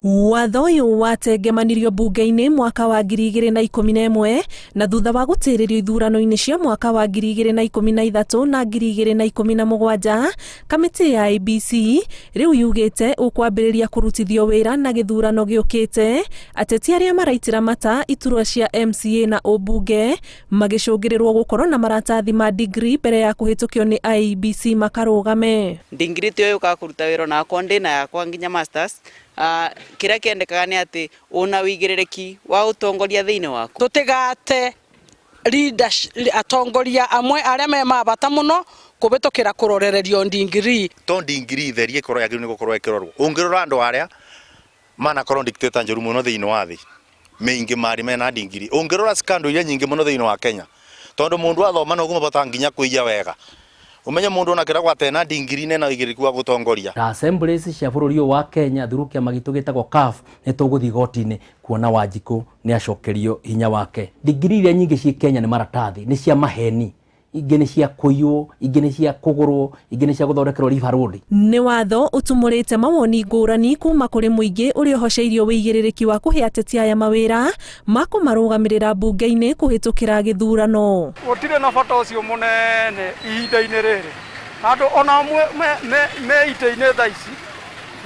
Watho ũyũ watengemanirio bunge-inĩ mwaka wa 2011 na thutha wa gũtĩrĩrio ithurano-inĩ cia mwaka wa 2013 na 2017, kamĩtĩ ya IEBC rĩu yugĩte ũkwambĩrĩria kũrutithio wĩra na gĩthurano gĩũkĩte, ateti arĩa maraitĩra mata iturwa cia MCA na ũmbunge magĩcũngĩrĩrwo gũkorwo na maratathi ma degree mbere ya kũhĩtũkio nĩ IEBC makarũgame. Degree tĩ ũyũ kakuruta wĩra na akwa ndĩna yakwa nginya masters. Kĩrĩa kĩendekaga nĩ atĩ una wĩigĩrĩrĩki wa ũtongoria thĩinĩ waku. Tũtigate atongoria amwe arĩa me mabata mũno kũbĩtũkĩra kũrorererio degree. To degree therie korwo yagĩrĩirwo nĩ gũkorwo ĩkĩrorwo. Ũngĩrora andũ arĩa manakorwo dictator njũru mũno thĩinĩ wa thĩ, mĩingĩ marĩ mena degree. Ũngĩrora scandal iria nyingĩ mũno thĩinĩ wa Kenya, tondũ mũndũ athoma no gũmabata nginya kũiya wega. Umenye mũndũ ona kĩragwa tena degree nena wĩigĩrĩrĩki wa gũtongoria. Assemblies cia bũrũri wa Kenya through kĩama gitũ gĩtagwo CAF nĩ tũgũthiĩ goti-inĩ kuona Wanjikũ nĩ acokerio hinya wake. Degree iria nyingĩ ci Kenya nĩ maratathi, nĩ cia maheni, ingĩ nĩ cia kũiywo, ingĩ nĩ cia kũgũrwo, ingĩ nĩ cia gũthondekerwo riba road. Nĩ watho ũtumũrĩte mawoni ngũrani kuma kũrĩ mũingĩ ũrĩa ũhoceirio wĩigĩrĩrĩki wa kũhe ateti aya mawĩra ma kũmarũgamĩrĩra bunge-inĩ kũhĩtũkĩra gĩthurano. Gũtirĩ na bata ũcio mũnene ihinda-inĩ rĩrĩ, andũ ona me itĩ-inĩ thaa ici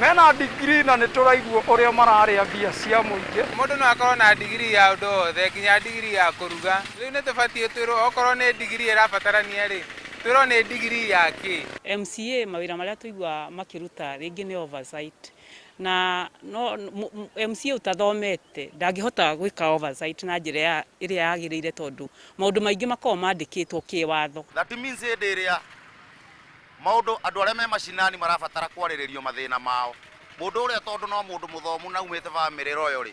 mena degree na nĩ tũraigua ũrĩa mararĩa mbia cia mũingĩ. Mũndũ no akorwo na degree ya ũndũ wothe nginya degree ya kũruga. Rĩu nĩ tũbatiĩ twĩrwo okorwo nĩ degree ĩrabatarania rĩ, twĩrwo nĩ degree ya kĩ. MCA mawĩra marĩa tũigua makĩruta rĩngĩ nĩ oversight. Na no MCA utathomete ndangĩhota gwĩka oversight na njĩra ĩrĩa yagĩrĩire tondũ maũndũ maingĩ makoragwo mandĩkĩtwo kĩwatho. That means hĩndĩ ĩrĩa maũndũ andũ arĩa me macinani marabatara kwarĩrĩrio mathĩna mao. Mũndũ ũrĩa tondũ no mũndũ mũthomu na umĩte bamĩrĩ royo rĩ,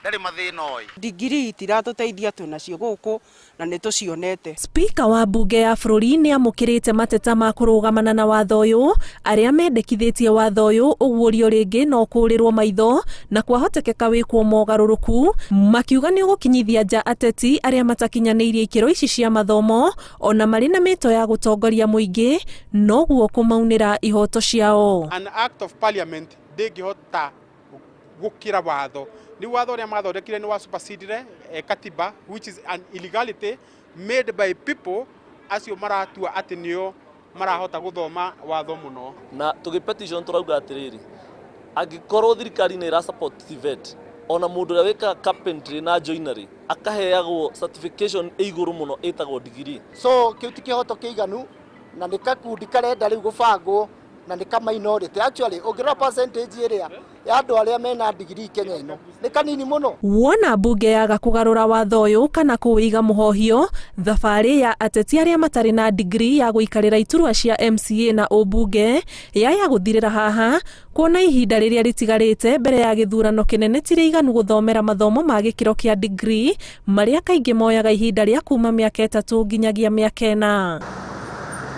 ndarĩ mathĩna oĩ. Degree itiratũteithia twĩnacio gũkũ na nĩ tũcionete. Speaker wa bunge ya bũrũri nĩ amũkĩrĩte mateta ma kũrũgamana na watho ũyũ, arĩa mendekithĩtie watho ũyũ ũguũrio rĩngĩ no kũrĩrwo maitho na kwahotekeka wĩkwo mogarũrũku, makiuga nĩ ũgũkinyithia nja ateti arĩa matakinyanĩirie ikĩro ici cia mathomo ona marĩ na mĩto ya gũtongoria mũingĩ, noguo kũmaunĩra ihoto ciao. An act of parliament ndĩngĩhota gũkĩra watho. Ni watho ũrĩa mathondekire nĩ wa supersedire katiba, which is an illegality made by people acio maratua atĩ nĩo marahota gũthoma watho mũno. Na tũgĩpetition tũrauga atĩrĩrĩ, angĩkorwo thirikari nĩ ĩra support TVET, ona mũndũ ũrĩa wĩka carpentry na joinery akaheagwo certification igũrũ mũno ĩtagwo degree. So kĩu ti kĩhoto kĩiganu na nĩ kakundi karenda rĩu gũbangwo na nĩ ka minority. Actually ũngĩrora percentage ĩrĩa ya andũ arĩa mena degree Kenya ĩno nĩ kanini mũno. Wona bunge yaga kũgarũra watho ũyũ kana kũwĩiga mũhohio, thabarĩ ya ateti arĩa matarĩ na degree ya gũikarĩra iturwa cia MCA na ũmbunge yaya gũthirĩra haha, kuona ihinda rĩrĩa rĩtigarĩte mbere ya gĩthurano kĩnene tirĩiganu gũthomera mathomo ma gĩkĩro kĩa degree marĩa kaingĩ moyaga ihinda rĩa kuma mĩaka 3 nginyagia mĩaka 4.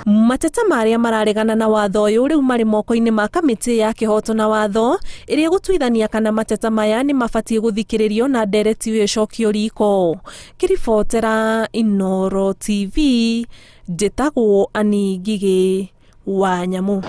Mateta marĩa mararegana na watho ũyũ rĩu marĩ moko-inĩ ma kamĩtĩ ya kĩhoto na watho ĩrĩa gũtuithania kana mateta maya nĩ mabatiĩ gũthikĩrĩrio na ndereti ĩcokio riko. Kĩribotera Inooro TV, njĩtagwo Ani Ngigĩ wa Nyamũ.